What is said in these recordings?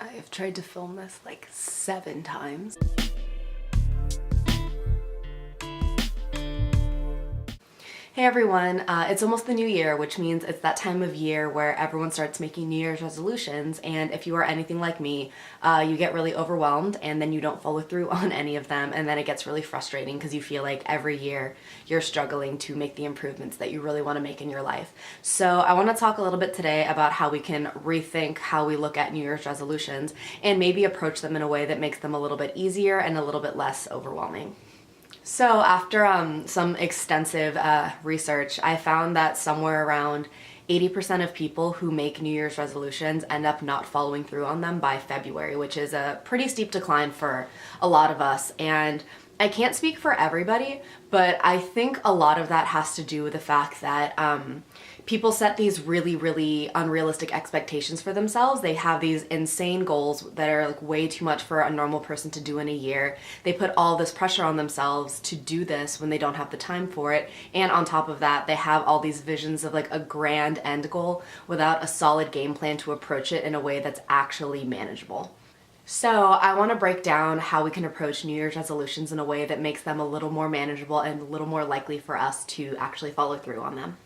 I've tried to film this like 7 times. Hey everyone, it's almost the new year, which means it's that time of year where everyone starts making New Year's resolutions, and if you are anything like me, you get really overwhelmed and then you don't follow through on any of them, and then it gets really frustrating because you feel like every year you're struggling to make the improvements that you really want to make in your life. So I want to talk a little bit today about how we can rethink how we look at New Year's resolutions and maybe approach them in a way that makes them a little bit easier and a little bit less overwhelming. So after some extensive research, I found that somewhere around 80% of people who make New Year's resolutions end up not following through on them by February, which is a pretty steep decline for a lot of us. And I can't speak for everybody, but I think a lot of that has to do with the fact that people set these really, really unrealistic expectations for themselves. They have these insane goals that are like way too much for a normal person to do in a year. They put all this pressure on themselves to do this when they don't have the time for it. And on top of that, they have all these visions of like a grand end goal without a solid game plan to approach it in a way that's actually manageable. So I want to break down how we can approach New Year's resolutions in a way that makes them a little more manageable and a little more likely for us to actually follow through on them.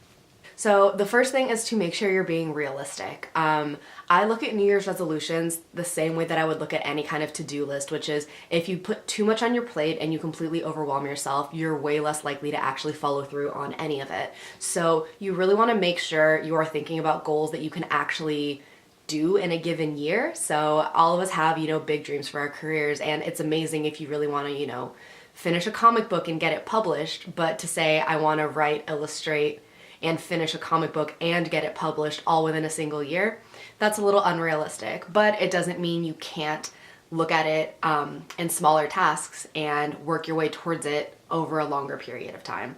So the first thing is to make sure you're being realistic. I look at New Year's resolutions the same way that I would look at any kind of to-do list, which is if you put too much on your plate and you completely overwhelm yourself, you're way less likely to actually follow through on any of it. So you really want to make sure you are thinking about goals that you can actually do in a given year. So all of us have, big dreams for our careers, and it's amazing if you really want to, finish a comic book and get it published, but to say I want to write, illustrate, and finish a comic book and get it published all within a single year, that's a little unrealistic. But it doesn't mean you can't look at it in smaller tasks and work your way towards it over a longer period of time.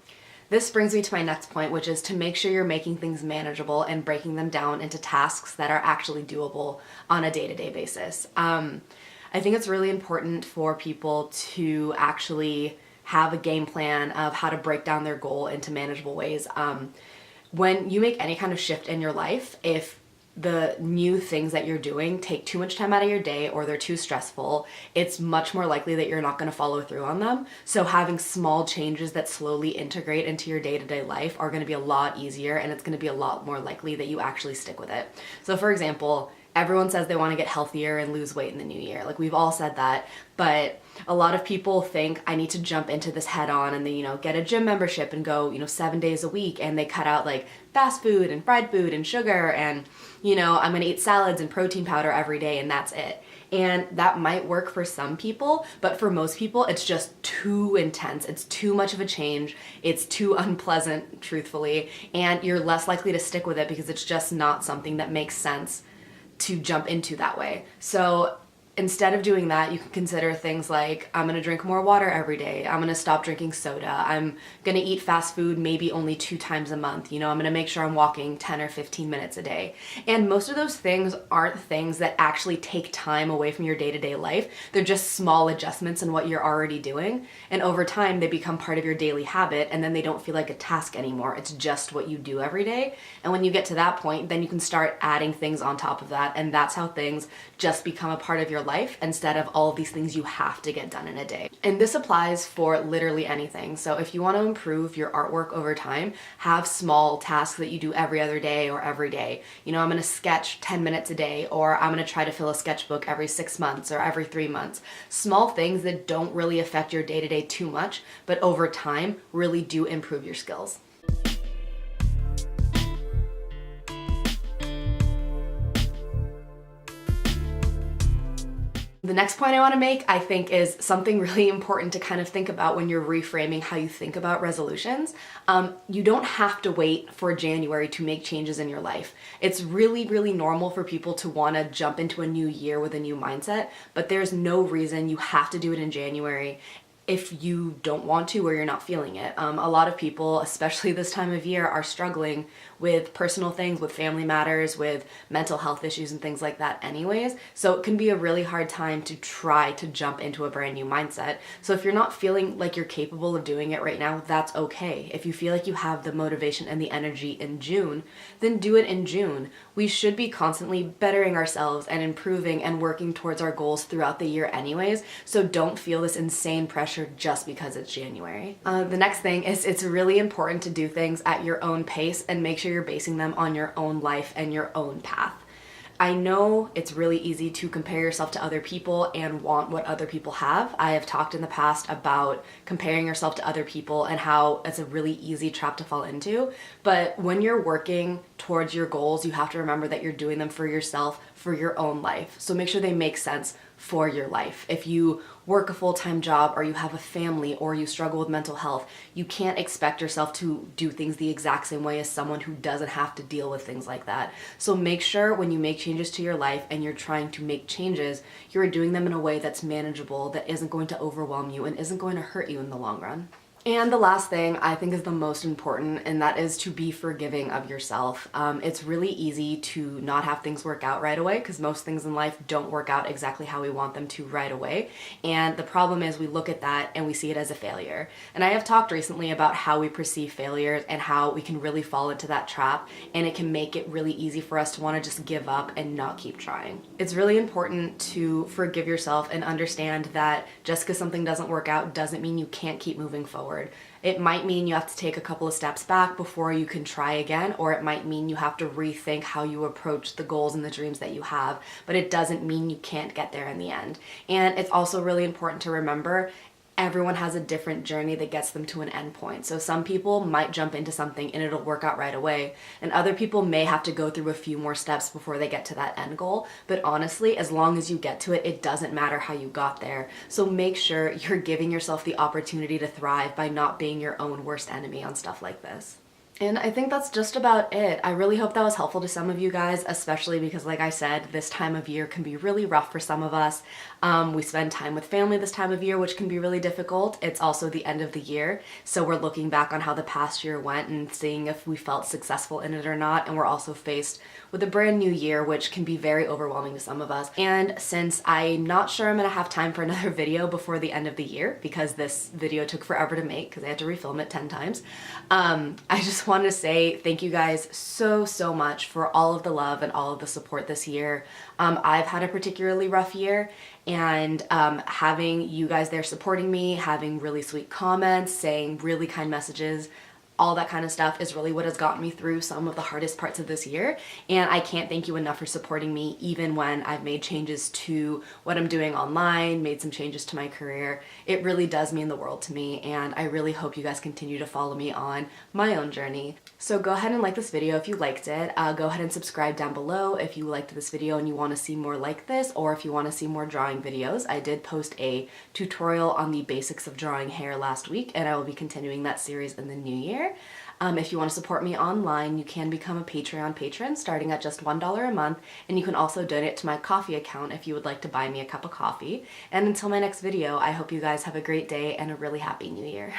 This brings me to my next point, which is to make sure you're making things manageable and breaking them down into tasks that are actually doable on a day-to-day basis. I think it's really important for people to actually have a game plan of how to break down their goal into manageable ways. When you make any kind of shift in your life, if the new things that you're doing take too much time out of your day or they're too stressful, it's much more likely that you're not going to follow through on them. So having small changes that slowly integrate into your day-to-day life are going to be a lot easier, and it's going to be a lot more likely that you actually stick with it. So for example, everyone says they want to get healthier and lose weight in the new year. Like, we've all said that, but a lot of people think I need to jump into this head on and then, get a gym membership and go, 7 days a week, and they cut out like fast food and fried food and sugar and, I'm gonna eat salads and protein powder every day and that's it. And that might work for some people, but for most people, it's just too intense. It's too much of a change. It's too unpleasant, truthfully, and you're less likely to stick with it because it's just not something that makes sense to jump into that way. So instead of doing that, you can consider things like, I'm gonna drink more water every day. I'm gonna stop drinking soda. I'm gonna eat fast food maybe only 2 times a month. I'm gonna make sure I'm walking 10 or 15 minutes a day. And most of those things aren't things that actually take time away from your day-to-day life. They're just small adjustments in what you're already doing. And over time, they become part of your daily habit, and then they don't feel like a task anymore. It's just what you do every day. And when you get to that point, then you can start adding things on top of that. And that's how things just become a part of your life instead of all of these things you have to get done in a day. And this applies for literally anything. So if you want to improve your artwork over time, have small tasks that you do every other day or every day. I'm going to sketch 10 minutes a day, or I'm going to try to fill a sketchbook every 6 months or every 3 months. Small things that don't really affect your day-to-day too much, but over time really do improve your skills. The next point I want to make, I think, is something really important to kind of think about when you're reframing how you think about resolutions. You don't have to wait for January to make changes in your life. It's really, really normal for people to want to jump into a new year with a new mindset, but there's no reason you have to do it in January. if you don't want to or you're not feeling it. A lot of people, especially this time of year, are struggling with personal things, with family matters, with mental health issues and things like that anyways. So it can be a really hard time to try to jump into a brand new mindset. So if you're not feeling like you're capable of doing it right now, that's okay. If you feel like you have the motivation and the energy in June, then do it in June. We should be constantly bettering ourselves and improving and working towards our goals throughout the year anyways. So don't feel this insane pressure just because it's January. The next thing is it's really important to do things at your own pace and make sure you're basing them on your own life and your own path. I know it's really easy to compare yourself to other people and want what other people have. I have talked in the past about comparing yourself to other people and how it's a really easy trap to fall into. But when you're working towards your goals, you have to remember that you're doing them for yourself, for your own life. So make sure they make sense for your life. If you work a full-time job or you have a family or you struggle with mental health, you can't expect yourself to do things the exact same way as someone who doesn't have to deal with things like that. So make sure when you make changes to your life and you're trying to make changes, you're doing them in a way that's manageable, that isn't going to overwhelm you and isn't going to hurt you in the long run. And the last thing I think is the most important, and that is to be forgiving of yourself. It's really easy to not have things work out right away because most things in life don't work out exactly how we want them to right away. And the problem is we look at that and we see it as a failure. And I have talked recently about how we perceive failures and how we can really fall into that trap, and it can make it really easy for us to want to just give up and not keep trying. It's really important to forgive yourself and understand that just because something doesn't work out doesn't mean you can't keep moving forward. It might mean you have to take a couple of steps back before you can try again, or it might mean you have to rethink how you approach the goals and the dreams that you have, but it doesn't mean you can't get there in the end. And it's also really important to remember everyone has a different journey that gets them to an end point. So some people might jump into something and it'll work out right away, and other people may have to go through a few more steps before they get to that end goal. But honestly, as long as you get to it, it doesn't matter how you got there. So make sure you're giving yourself the opportunity to thrive by not being your own worst enemy on stuff like this. And I think that's just about it. I really hope that was helpful to some of you guys, especially because, like I said, this time of year can be really rough for some of us. We spend time with family this time of year, which can be really difficult. It's also the end of the year, so we're looking back on how the past year went and seeing if we felt successful in it or not. And we're also faced with a brand new year, which can be very overwhelming to some of us. And since I'm not sure I'm gonna have time for another video before the end of the year, because this video took forever to make because I had to refilm it 10 times, I just want to say thank you guys so much for all of the love and all of the support this year. I've had a particularly rough year, and having you guys there supporting me, having really sweet comments, saying really kind messages, all that kind of stuff is really what has gotten me through some of the hardest parts of this year. And I can't thank you enough for supporting me, even when I've made changes to what I'm doing online, made some changes to my career. It really does mean the world to me, and I really hope you guys continue to follow me on my own journey. So go ahead and like this video if you liked it. Go ahead and subscribe down below if you liked this video and you want to see more like this, or if you want to see more drawing videos. I did post a tutorial on the basics of drawing hair last week, and I will be continuing that series in the new year. If you want to support me online, you can become a Patreon patron starting at just $1 a month, and you can also donate to my coffee account if you would like to buy me a cup of coffee. And until my next video, I hope you guys have a great day and a really happy new year.